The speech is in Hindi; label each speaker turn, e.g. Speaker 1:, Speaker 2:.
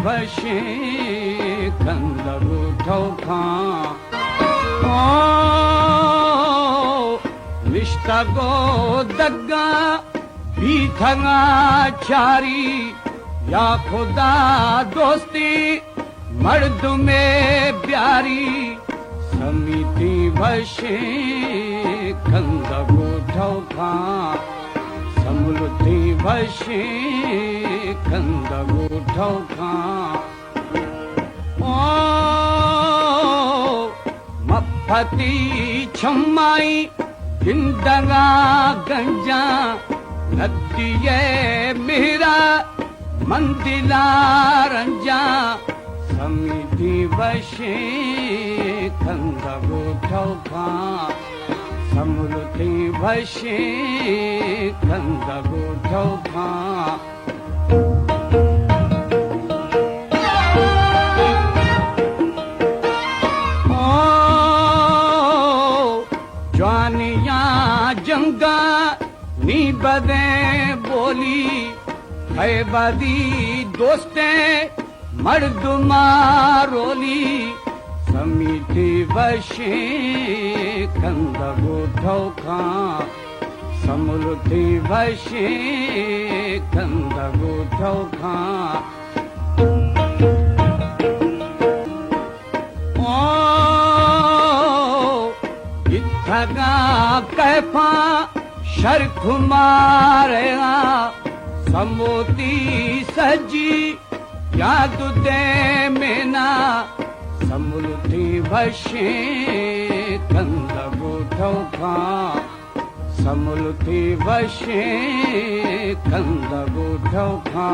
Speaker 1: वशे कंदगु ठोखा ओ निष्ठगो दग्गा भीखंगा चारी या खुदा दोस्ती मर्द में प्यारी समिति वशे कंदगु ठोखा समृद्धि वशे कंदगु ठोखा ओ मफती छमाई जिंदगा गंजा नदिये मेरा मंदिला रंजा समिति वशे कंदगु ठोखा समृद्धि वशे कंदगु ठोखा ओ जवानिया जंगा नी बदे बोली है बदी दोस्ते मर्द मारोली समिति वशे कंदगु ठोखा समृद्धि वशे कंदगु ठोखा ओ इथगा कैफा शर्ख मारेगा समोती सजी याद दे मेना समृद्धि वशे कंदगु ठोखा समृद्धि वशे कंदगु ठोखा